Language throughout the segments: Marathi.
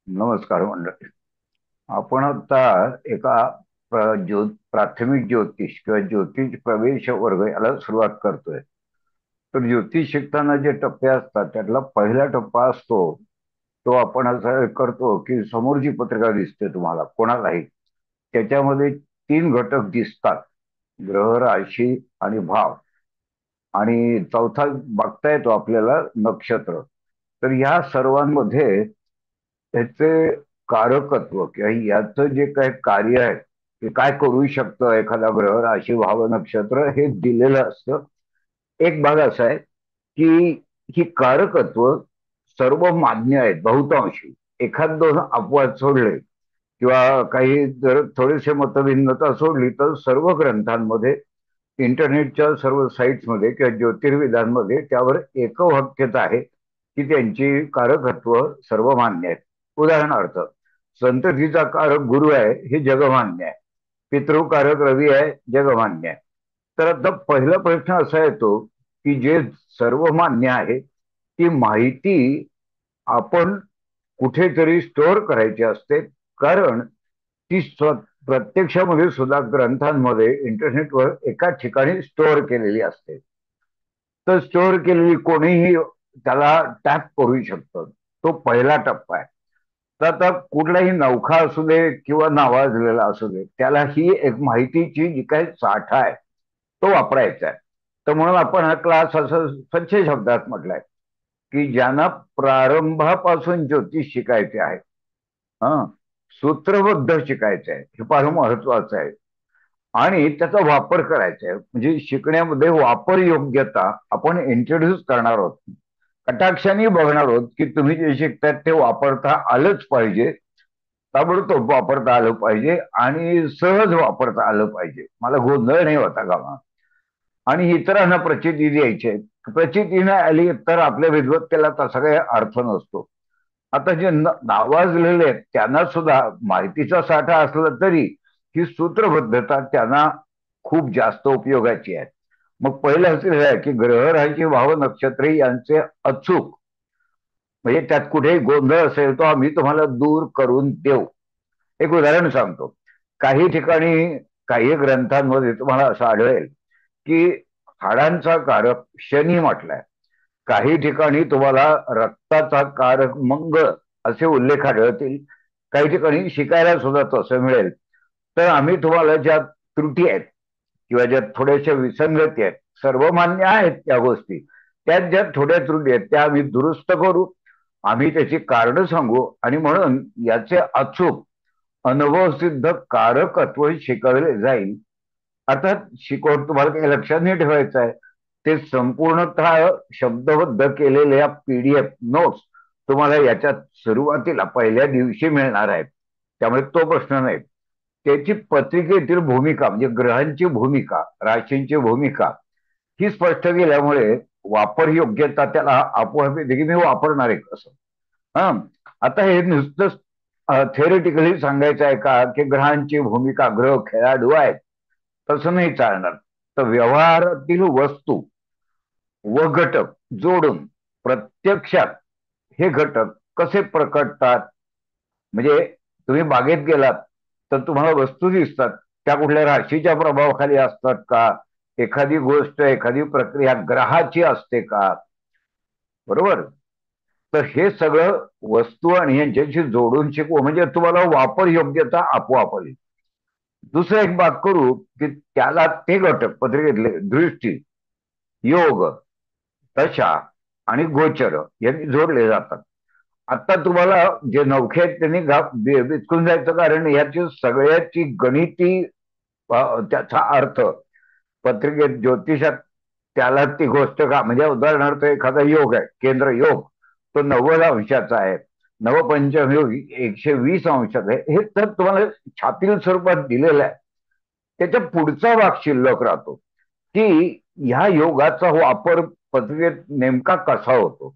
नमस्कार मंडळी. आपण आता एका प्राथमिक ज्योतिष किंवा ज्योतिष प्रवेश वर्ग याला सुरुवात करतोय. तर ज्योतिष शिकताना जे टप्पे असतात त्यातला पहिला टप्पा असतो तो आपण असा करतो की समोर जी पत्रिका दिसते तुम्हाला कोणालाही त्याच्यामध्ये तीन घटक दिसतात: ग्रह, राशी आणि भाव. आणि चौथा बघता येतो आपल्याला नक्षत्र. तर ह्या सर्वांमध्ये त्याचे कारकत्व किंवा याचं जे काही कार्य आहे ते काय करू शकतं एखादा ग्रह, राशी, भाव, नक्षत्र हे दिलेलं असतं. एक भाग असा आहे की ही कारकत्व सर्व मान्य आहेत बहुतांशी. एखाद दोन अपवाद सोडले किंवा काही जर थोडेसे मतभिन्नता सोडली तर सर्व ग्रंथांमध्ये, इंटरनेटच्या सर्व साईट्समध्ये किंवा ज्योतिर्विदांमध्ये त्यावर एकवाक्यता आहे की त्यांची कारकत्व सर्व मान्य आहेत. उदाहरणार्थ, संततीचा कारक गुरु आहे हे जगमान्य आहे. पितृकारक रवी आहे, जगमान्य आहे. तर आता पहिला प्रश्न असा येतो की जे सर्व मान्य आहे ती माहिती आपण कुठेतरी स्टोअर करायची असते. कारण ती प्रत्यक्षामध्ये सुद्धा ग्रंथांमध्ये, इंटरनेटवर एका ठिकाणी स्टोअर केलेली असते. तर स्टोअर केलेली कोणीही त्याला टॅप करू शकतं. तो पहिला टप्पा आहे. तर आता कुठलाही नौखा असू दे किंवा नावाजलेला असू दे, त्याला ही एक माहितीची जी काही साठा आहे तो वापरायचा आहे. तर म्हणून आपण हा क्लास असं स्वच्छ शब्दात म्हटलंय की ज्यांना प्रारंभापासून ज्योतिष शिकायचे आहे, हा, सूत्रबद्ध शिकायचं आहे, हे फार महत्वाचं आहे. आणि त्याचा वापर करायचा आहे, म्हणजे शिकण्यामध्ये वापर योग्यता आपण इंट्रोड्यूस करणार आहोत. कटाक्षाने बघणार आहोत की तुम्ही जे शिकताय ते वापरता आलंच पाहिजे, ताबडतोब वापरता आलं पाहिजे आणि सहज वापरता आलं पाहिजे. मला गोंधळ नाही होता कामा. आणि इतरांना प्रचिती द्यायची आहे. प्रचिती नाही आली तर आपल्या विद्वत्तेला तसा काही अर्थ नसतो. आता जे नावाजलेले आहेत त्यांना सुद्धा माहितीचा साठा असला तरी ही सूत्रबद्धता त्यांना खूप जास्त उपयोगाची आहे. मग पहिलं असं आहे की ग्रह, राशी, भाव, नक्षत्रे यांचे अचूक, म्हणजे त्यात कुठेही गोंधळ असेल तो आम्ही तुम्हाला दूर करून देऊ. एक उदाहरण सांगतो. काही ठिकाणी, काही ग्रंथांमध्ये तुम्हाला असं आढळेल की हाडांचा कारक शनी म्हटलाय. काही ठिकाणी तुम्हाला रक्ताचा कारक मंगळ असे उल्लेख आढळतील. काही ठिकाणी शिकायला सुद्धा तसं मिळेल. तर आम्ही तुम्हाला ज्या त्रुटी आहेत किंवा ज्या थोड्याशा विसंगती आहेत, सर्वमान्य आहेत त्या गोष्टी, त्यात ज्या थोड्या त्रुटी आहेत त्या आम्ही दुरुस्त करू. आम्ही त्याची कारण सांगू आणि म्हणून याचे अचूक अनुभवसिद्ध कारकत्व शिकवले जाईल. अर्थात शिकवत तुम्हाला काही लक्षात नाही ठेवायचं आहे. ते संपूर्णतः शब्दबद्ध केलेल्या पीडीएफ नोट्स तुम्हाला याच्यात सुरुवातीला पहिल्या दिवशी मिळणार आहेत. त्यामुळे तो प्रश्न नाही. त्याची पत्रिकेतील भूमिका म्हणजे ग्रहांची भूमिका, राशींची भूमिका ही स्पष्ट केल्यामुळे वापर योग्यता त्याला आपोआप येते की मी वापरणार आहे कसं. हा, आता हे नुसतंच थेरेटिकली सांगायचं आहे का की ग्रहांची भूमिका, ग्रह खेळाडू आहेत, तसं नाही चालणार. तर व्यवहारातील वस्तू व घटक जोडून प्रत्यक्षात हे घटक कसे प्रकटतात. म्हणजे तुम्ही बागेत गेलात तर तुम्हाला वस्तू दिसतात, त्या कुठल्या राशीच्या प्रभावाखाली असतात का, एखादी गोष्ट, एखादी प्रक्रिया ग्रहाची असते का, बरोबर. तर हे सगळं वस्तू आणि यांच्याशी जोडून शिकवू म्हणजे तुम्हाला वापर योग्यता आपोआप आली. दुसरं एक बात करू की त्याला ते घटक पत्रिकेतले दृष्टी, योग, दशा आणि गोचर यांनी जोडले जातात. आता तुम्हाला जे नौखे आहेत त्यांनी बिचकून जायचं, कारण याची सगळ्याची गणिती त्याचा अर्थ पत्रिकेत, ज्योतिषात त्याला ती गोष्ट का, म्हणजे उदाहरणार्थ एखादा योग आहे, केंद्र योग, तो 90 अंशाचा आहे. नवपंचम योग 120 अंशाचा आहे. हे तर तुम्हाला छापील स्वरूपात दिलेलं आहे. त्याच्या पुढचा भाग शिल्लक राहतो की ह्या योगाचा वापर पत्रिकेत नेमका कसा होतो,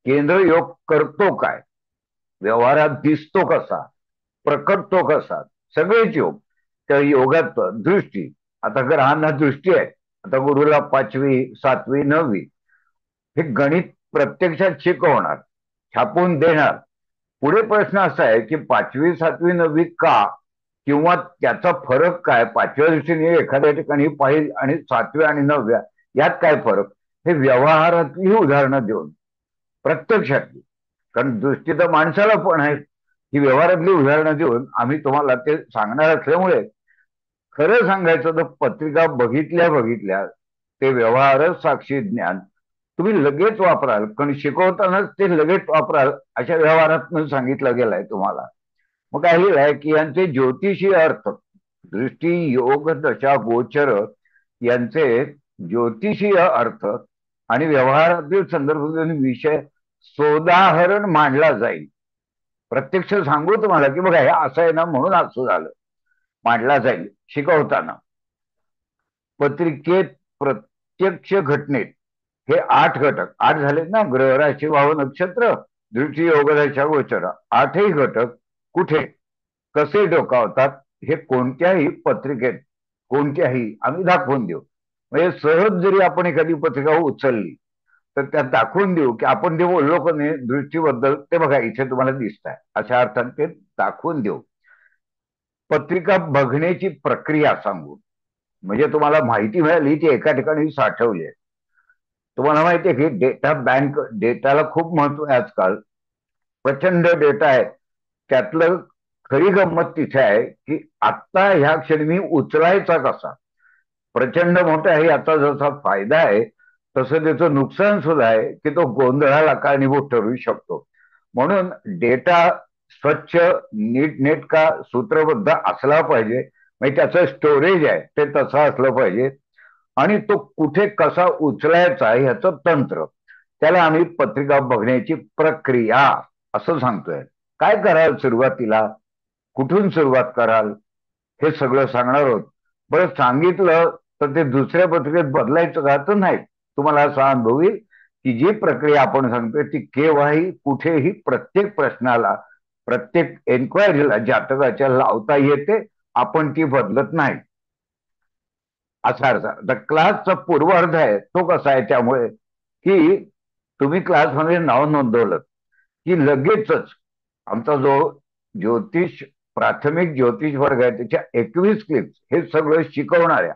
केंद्र योग करतो काय, व्यवहारात दिसतो कसा, प्रकटतो कसा, सगळेच योग. त्या योगात दृष्टी, आता ग्रहांना दृष्टी आहे. आता गुरुला 5वी, 7वी, 9वी हे गणित प्रत्यक्षात शिकवणार, छापून देणार. पुढे प्रश्न असा आहे की 5वी 7वी 9वी का, किंवा त्याचा फरक काय, 5व्या दिवशी एखाद्या ठिकाणी पाहिजे आणि 7व्या आणि 9व्या यात काय फरक, हे व्यवहारातली उदाहरणं देऊन, प्रत्यक्षातली, कारण दृष्टी तर माणसाला पण आहे, ही व्यवहारातली उदाहरणं देऊन आम्ही तुम्हाला ते सांगणार असल्यामुळे, खरं सांगायचं तर पत्रिका बघितल्या बघितल्या ते व्यवहारच साक्षी ज्ञान तुम्ही लगेच वापराल, कारण शिकवतानाच ते लगेच वापराल अशा व्यवहारातून सांगितलं गेलंय तुम्हाला. मग काय लिहिलंय की यांचे ज्योतिषी अर्थ, दृष्टी योग दशा गोचर यांचे ज्योतिषीय अर्थ आणि व्यवहारातील संदर्भ विषय सोदाहरण मांडला जाईल. प्रत्यक्ष सांगू तुम्हाला की बघा हे असं आहे ना म्हणून असं झालं, मांडला जाईल शिकवताना. पत्रिकेत प्रत्यक्ष घटनेत हे 8 घटक, 8 झालेत ना, ग्रह राशी भाव नक्षत्र दृष्टी योग दशा गोचर, 8ही घटक कुठे कसे डोकावतात हे कोणत्याही पत्रिकेत कोणत्याही आम्ही दाखवून देऊ. म्हणजे सहज जरी आपण एखादी पत्रिका उचलली तर त्यात दाखवून देऊ की आपण जे बोललो का नाही दृष्टीबद्दल ते बघा इथे तुम्हाला दिसत आहे, अशा अर्थाने ते दाखवून देऊ. पत्रिका बघण्याची प्रक्रिया सांगू, म्हणजे तुम्हाला माहिती मिळाली ती एका ठिकाणी साठवली आहे. तुम्हाला माहिती आहे की डेटा बँक, डेटाला खूप महत्व आहे आजकाल, प्रचंड डेटा आहे. त्यातलं खरी गंमत तिथे आहे की आत्ता ह्या क्षणी मी उचलायचा कसा, प्रचंड मोठा आहे. याचा जसा फायदा आहे तसं त्याचं नुकसान सुद्धा आहे की तो गोंधळाला कारणीभूत ठरू शकतो. म्हणून डेटा स्वच्छ नीटनेटका सूत्रबद्ध असला पाहिजे, म्हणजे त्याचं स्टोरेज आहे ते तसं असलं पाहिजे, आणि तो कुठे कसा उचलायचा ह्याचं तंत्र, त्याला आम्ही पत्रिका बघण्याची प्रक्रिया असं सांगतोय. काय कराल सुरुवातीला, कुठून सुरुवात कराल हे सगळं सांगणार आहोत. बरं सांगितलं तर ते दुसऱ्या पत्रिकेत बदलायचं का, तर नाही. तुम्हाला असा अनुभव येईल की जी प्रक्रिया आपण सांगतोय ती केव्हाही कुठेही प्रत्येक प्रश्नाला प्रत्येक एन्क्वायरीला जातकाच्या लावता येते, आपण ती बदलत नाही असा अर्थ. तर क्लासचा पूर्वार्ध आहे तो कसा आहे, त्यामुळे की तुम्ही क्लासमध्ये नाव नोंदवलं की लगेचच आमचा जो ज्योतिष प्राथमिक ज्योतिष वर्ग आहे त्याच्या 21 क्लिप्स हे सगळं शिकवणाऱ्या,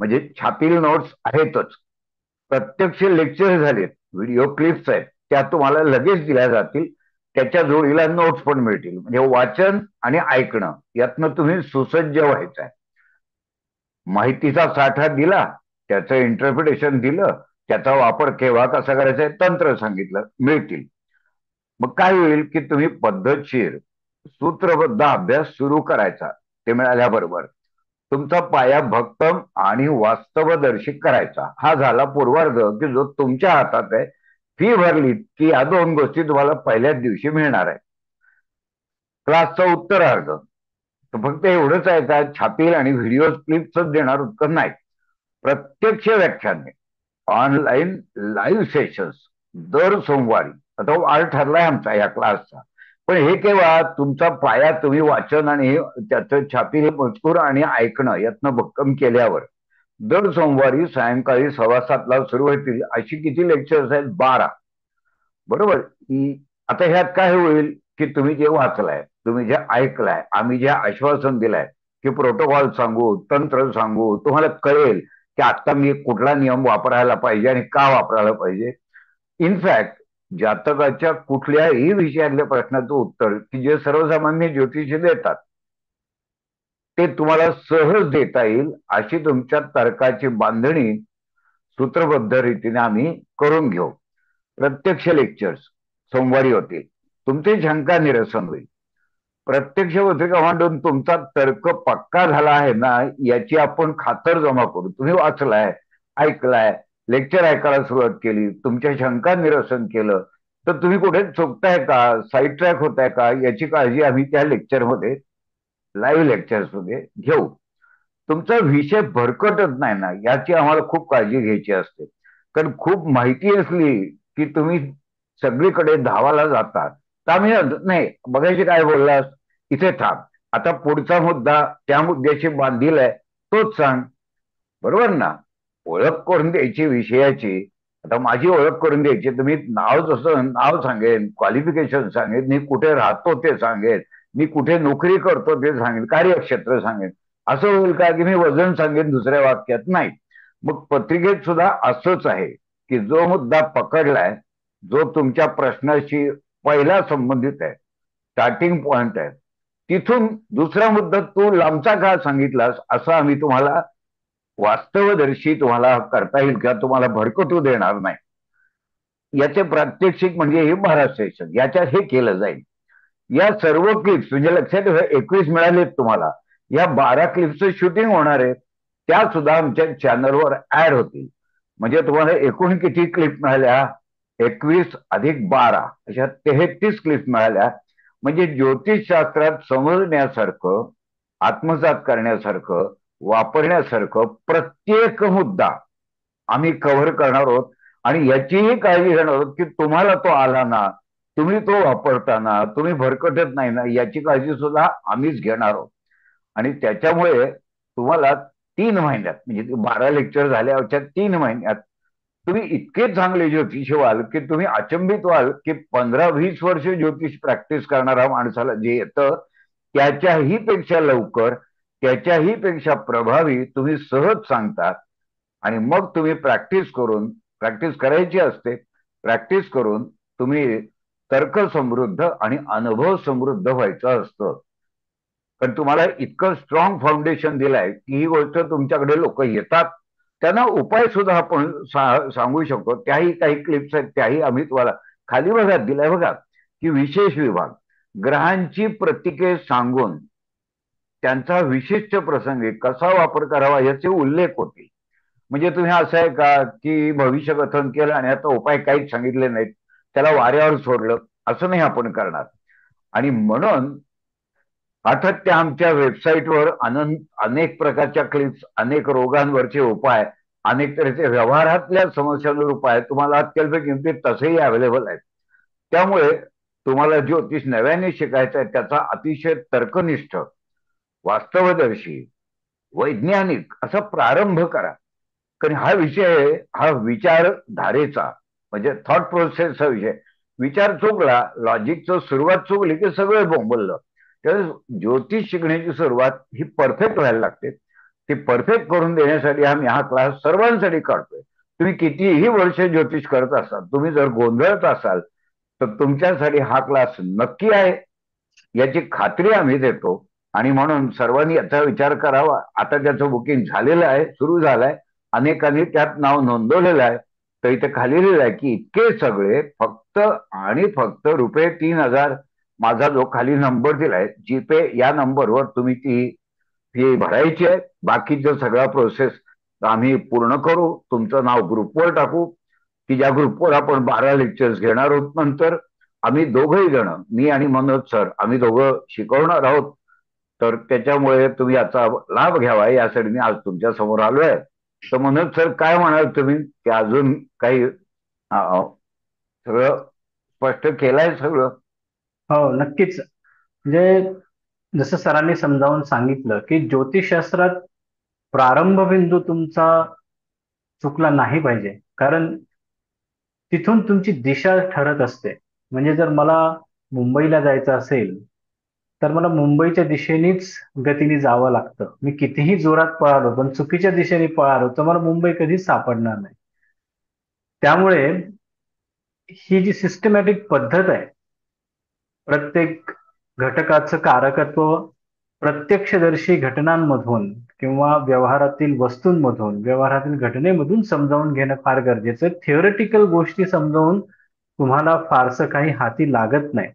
म्हणजे छापील नोट्स आहेतच, प्रत्यक्ष लेक्चर झालेत, व्हिडिओ क्लिप्स आहेत त्या तुम्हाला लगेच दिल्या जातील. त्याच्या जोडीला नोट्स पण मिळतील, म्हणजे वाचन आणि ऐकणं यातनं तुम्ही सुसज्ज व्हायचं आहे. माहितीचा साठा दिला, त्याचं इंटरप्रिटेशन दिलं, त्याचा वापर केव्हा कसा करायचा आहे तंत्र सांगितलं, मिळतील. मग काय होईल की तुम्ही पद्धतशीर सूत्रबद्ध अभ्यास सुरू करायचा. ते मिळाल्याबरोबर तुमचा पाया भक्कम आणि वास्तवदर्शी करायचा. हा झाला पूर्वार्ध की जो तुमच्या हातात आहे. फी भरली की या 2 गोष्टी तुम्हाला पहिल्याच दिवशी मिळणार आहे. क्लासचा उत्तरार्ध तर फक्त एवढंच आहे का छापील आणि व्हिडिओ क्लिप्सच देणार उत्तर नाही, प्रत्यक्ष व्याख्याने, ऑनलाईन लाईव्ह सेशन्स दर सोमवारी. आता वार ठरलाय आमचा या क्लासचा, पण हे केव्हा तुमचा पाया तुम्ही वाचन आणि त्याचं छापील मजकूर आणि ऐकणं यातनं भक्कम केल्यावर. दर सोमवारी सायंकाळी 7:15ला सुरू होतील. अशी किती लेक्चर्स आहेत, 12. बरोबर. आता ह्यात काय होईल की तुम्ही जे वाचलाय, तुम्ही जे ऐकलाय, आम्ही जे आश्वासन दिलाय की प्रोटोकॉल सांगू, तंत्र सांगू, तुम्हाला कळेल की आता मी कुठला नियम वापरायला पाहिजे आणि का वापरायला पाहिजे. इनफॅक्ट जातकाच्या कुठल्याही विषयातल्या प्रश्नाचं उत्तर की जे सर्वसामान्य ज्योतिषी देतात ते तुम्हाला सहज देता येईल अशी तुमच्या तर्काची बांधणी सूत्रबद्ध रीतीने आम्ही करून घेऊ. प्रत्यक्ष लेक्चर्स सोमवारी होतील, तुमची शंका निरसन होईल. प्रत्यक्ष पत्रिका मांडून तुमचा तर्क पक्का झाला आहे ना याची आपण खातर जमा करू. तुम्ही वाचलाय, ऐकलाय, लेक्चर ऐकायला सुरुवात केली, तुमच्या शंका निरसन केलं, तर तुम्ही कुठे चुकताय का, साईड ट्रॅक होताय का याची काळजी आम्ही त्या लेक्चरमध्ये, लाईव्ह लेक्चर्समध्ये घेऊ. तुमचा विषय भरकटत नाही ना याची आम्हाला खूप काळजी घ्यायची असते, कारण खूप माहिती असली की तुम्ही सगळीकडे धावाला जातात. तर आम्ही नाही बघायचे काय बोललास, इथे थांब, आता पुढचा मुद्दा त्या मुद्द्याशी बांधील आहे तोच सांग. बरोबर ना. ओळख करून द्यायची विषयाची, आता माझी ओळख करून द्यायची, तुम्ही नाव जसं नाव सांगेन, क्वालिफिकेशन सांगेन, मी कुठे राहतो ते सांगेन, मी कुठे नोकरी करतो ते सांगेन, कार्यक्षेत्र सांगेन. असं होईल का की मी वजन सांगेन दुसऱ्या वाक्यात? नाही. मग पत्रिकेत सुद्धा असंच आहे की जो मुद्दा पकडलाय, जो तुमच्या प्रश्नाशी पहिला संबंधित आहे, स्टार्टिंग पॉइंट आहे, तिथून दुसरा मुद्दा तू लांबचा का सांगितलास असं आम्ही तुम्हाला वास्तवदर्शी तुम्हाला करता येईल का, तुम्हाला भडकटू देणार नाही. याचे प्रात्यक्षिक म्हणजे हे 12 सेशन, याच्यात हे केलं जाईल. या सर्व क्लिप्स म्हणजे लक्षात ठेवा, 21 मिळालेत तुम्हाला. या 12 क्लिप्सचं शूटिंग होणार आहे, त्या सुद्धा आमच्या चॅनलवर ऍड होतील. म्हणजे तुम्हाला एकूण किती क्लिप मिळाल्या? 21 अधिक 12 अशा 33 क्लिप मिळाल्या. म्हणजे ज्योतिषशास्त्रात समजण्यासारखं, आत्मसात करण्यासारखं, वापरण्यासारखं प्रत्येक मुद्दा आम्ही कव्हर करणार आहोत. आणि याचीही काळजी घेणार आहोत की तुम्हाला तो आला ना, तुम्ही तो वापरताना तुम्ही भरकटत नाही ना, याची काळजी सुद्धा आम्हीच घेणार आहोत. आणि त्याच्यामुळे तुम्हाला 3 महिन्यात, म्हणजे 12 लेक्चर झाल्यावरच्या 3 महिन्यात तुम्ही इतके चांगले ज्योतिषी व्हाल की तुम्ही अचंबित व्हाल की 15-20 वर्ष ज्योतिष प्रॅक्टिस करणाऱ्या माणसाला जे येतं त्याच्याही पेक्षा लवकर, त्याच्याही पेक्षा प्रभावी तुम्ही सहज सांगता. आणि मग तुम्ही प्रॅक्टिस करायची असते, प्रॅक्टिस करून तुम्ही तर्क समृद्ध आणि अनुभव समृद्ध व्हायचं असतं. पण तुम्हाला इतकं स्ट्रॉंग फाउंडेशन दिलंय की ही गोष्ट तुमच्याकडे लोक येतात, त्यांना उपाय सुद्धा आपण सांगू शकतो. त्याही काही क्लिप्स आहेत, त्याही आम्ही तुम्हाला खाली बघा दिलाय बघा की विशेष विभाग, ग्रहांची प्रतीके सांगून त्यांचा विशिष्ट प्रसंगी कसा वापर करावा याचे उल्लेख होते. म्हणजे तुम्ही असं आहे का की भविष्य कथन केलं आणि आता उपाय काहीच सांगितले नाहीत, त्याला वाऱ्यावर सोडलं, असं नाही आपण करणार. आणि म्हणून अर्थात त्या आमच्या वेबसाईटवर अनेक प्रकारच्या क्लिप्स, अनेक रोगांवरचे उपाय, अनेक तऱ्हेचे व्यवहारातल्या समस्यांवर उपाय तुम्हाला अत्यल्प किमतीत तसेही अवेलेबल आहेत. त्यामुळे तुम्हाला ज्योतिष नव्याने शिकायचं आहे, त्याचा अतिशय तर्कनिष्ठ, वास्तवदर्शी, वैज्ञानिक असा प्रारंभ करा. कारण हा विषय, हा विचारधारेचा म्हणजे थॉट प्रोसेसचा विषय. विचार चुकला, लॉजिकचं सुरुवात चुकली की सगळं बोंबललं. त्यावेळेस ज्योतिष शिकण्याची सुरुवात ही परफेक्ट व्हायला लागते. ती परफेक्ट करून देण्यासाठी आम्ही हा क्लास सर्वांसाठी काढतोय. तुम्ही कितीही वर्ष ज्योतिष करत असाल, तुम्ही जर गोंधळत असाल, तर तुमच्यासाठी हा क्लास नक्की आहे, याची खात्री आम्ही देतो. आणि म्हणून सर्वांनी याचा विचार करावा. आता त्याचं बुकिंग झालेलं आहे, सुरू झालंय, अनेकांनी त्यात नाव नोंदवलेलं आहे. तर इथे खाली लिहिलं आहे की इतके सगळे फक्त आणि फक्त ₹3,000, माझा जो खाली नंबर दिलाय जीपे, या नंबरवर तुम्ही ती फी भरायची आहे. बाकीचं सगळा प्रोसेस आम्ही पूर्ण करू, तुमचं नाव ग्रुपवर टाकू, की ज्या ग्रुपवर आपण 12 लेक्चर्स घेणार आहोत. नंतर आम्ही दोघंही जण, मी आणि मनोज सर, आम्ही दोघं शिकवणार आहोत. तर त्याच्यामुळे तुम्ही याचा लाभ घ्यावा यासाठी मी आज तुमच्या समोर आलोय. तर मनोज सर, काय म्हणाल तुम्ही की अजून काही सगळं स्पष्ट केलंय सगळं? हो, नक्कीच. म्हणजे जसं सरांनी समजावून सांगितलं की ज्योतिषशास्त्रात प्रारंभ बिंदू तुमचा चुकला नाही पाहिजे, कारण तिथून तुमची दिशा ठरत असते. म्हणजे जर मला मुंबईला जायचं असेल, तर मला मुंबईच्या दिशेनेच गतीने जावं लागतं. मी कितीही जोरात पळालो पण चुकीच्या दिशेने पळालो तर मला मुंबई कधीच सापडणार नाही. त्यामुळे ही जी सिस्टमॅटिक पद्धत आहे, प्रत्येक घटकाचं कारकत्व प्रत्यक्षदर्शी घटनांमधून किंवा व्यवहारातील वस्तूंमधून, व्यवहारातील घटनेमधून समजावून घेणं फार गरजेचं आहे. थिअरिटिकल गोष्टी समजावून तुम्हाला फारसं काही हाती लागत नाही.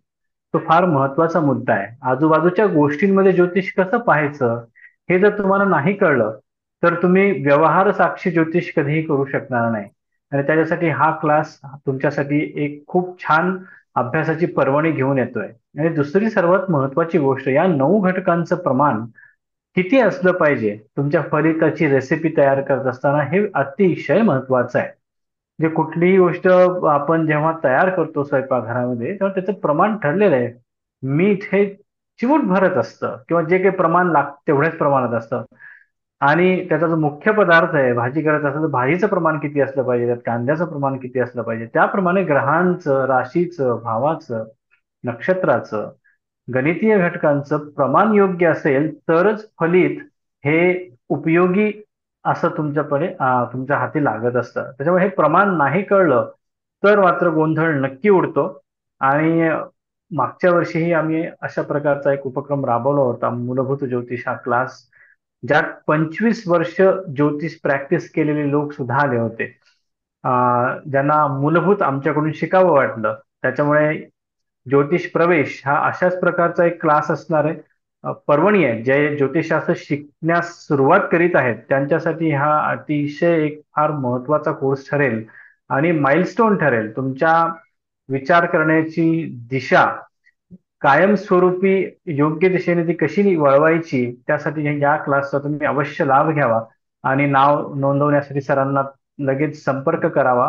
तो फार महत्वाचा मुद्दा आहे. आजूबाजूच्या गोष्टींमध्ये ज्योतिष कसं पाहायचं हे जर तुम्हाला नाही कळलं, तर तुम्ही व्यवहार साक्षी ज्योतिष कधीही करू शकणार नाही. आणि त्याच्यासाठी हा क्लास तुमच्यासाठी एक खूप छान अभ्यासाची पर्वणी घेऊन येतोय. आणि दुसरी सर्वात महत्वाची गोष्ट, या 9 घटकांचं प्रमाण किती असलं पाहिजे तुमच्या फलिताची रेसिपी तयार करत असताना, हे अतिशय महत्वाचं आहे. जे कुठलीही गोष्ट आपण जेव्हा तयार करतो स्वयंपाकघरामध्ये, तेव्हा त्याचं प्रमाण ठरलेलं आहे. मीठ हे चिमूट भरत असतं किंवा जे काही प्रमाण लागतं तेवढ्याच प्रमाणात असतं. आणि त्याचा जो मुख्य पदार्थ आहे, भाजी करायचं असेल तर भाजीचं प्रमाण किती असलं पाहिजे, त्यात कांद्याचं प्रमाण किती असलं पाहिजे, त्याप्रमाणे ग्रहांचं, राशीचं, भावाचं, नक्षत्राचं, गणितीय घटकांचं प्रमाण योग्य असेल तरच फलित हे उपयोगी असं तुमच्या हाती लागत असतं. त्याच्यामुळे हे प्रमाण नाही कळलं तर मात्र गोंधळ नक्की उडतो. आणि मागच्या वर्षीही आम्ही अशा प्रकारचा एक उपक्रम राबवला होता, मूलभूत ज्योतिष हा क्लास, ज्यात 25 वर्ष ज्योतिष प्रॅक्टिस केलेले लोक सुद्धा आले होते, ज्यांना मूलभूत आमच्याकडून शिकावं वाटलं. त्याच्यामुळे ज्योतिष प्रवेश हा अशाच प्रकारचा एक क्लास असणार आहे. पर्वणी आहे, जे ज्योतिषशास्त्र शिकण्यास सुरुवात करीत आहेत त्यांच्यासाठी हा अतिशय एक फार महत्वाचा कोर्स ठरेल आणि माइलस्टोन ठरेल. तुमच्या विचार करण्याची दिशा कायमस्वरूपी योग्य दिशेने ती कशी वळवायची, त्यासाठी या क्लासचा तुम्ही अवश्य लाभ घ्यावा आणि नाव नोंदवण्यासाठी सरांना लगेच संपर्क करावा,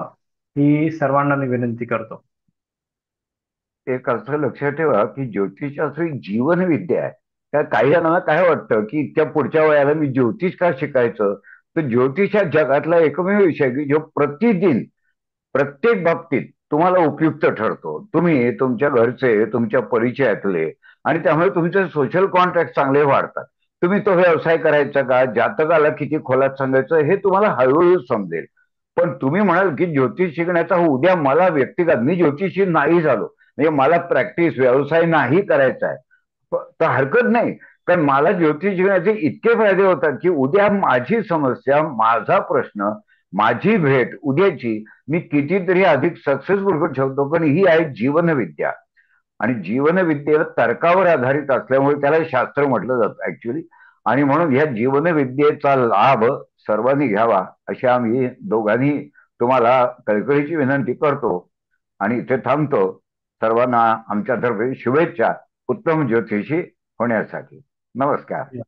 ही सर्वांना मी विनंती करतो. एक असं लक्षात ठेवा की ज्योतिषशास्त्र ही जीवनविद्या आहे. त्या काही जणांना काय वाटतं की इतक्या पुढच्या वयाला मी ज्योतिष का शिकायचं. तर ज्योतिष हा जगातला एकमेव विषय आहे की जो प्रतिदिन प्रत्येक बाबतीत तुम्हाला उपयुक्त ठरतो. तुम्ही तुमच्या घरचे, तुमच्या परिचयातले आणि त्यामुळे तुमचे सोशल कॉन्टॅक्ट चांगले वाढतात. तुम्ही तो व्यवसाय करायचा का, जातकाला किती खोलात सांगायचं, हे तुम्हाला हळूहळू समजेल. पण तुम्ही म्हणाल की ज्योतिष शिकण्याचा उद्या मला व्यक्तिगत, मी ज्योतिषी नाही झालो म्हणजे मला प्रॅक्टिस व्यवसाय नाही करायचा आहे, तर हरकत नाही. कारण मला ज्योतिष शिकण्याचे इतके फायदे होतात की उद्या माझी समस्या, माझा प्रश्न, माझी भेट उद्याची मी कितीतरी अधिक सक्सेसफुल करू शकतो. पण ही आहे जीवनविद्या आणि जीवनविद्येला तर्कावर आधारित असल्यामुळे त्याला शास्त्र म्हटलं जातं ऍक्च्युली. आणि म्हणून ह्या जीवनविद्येचा लाभ सर्वांनी घ्यावा अशी आम्ही दोघांनी तुम्हाला कळकळीची विनंती करतो आणि इथे थांबतो. सर्वांना आमच्यातर्फे शुभेच्छा उत्तम ज्योतिषी होण्यासाठी. नमस्कार.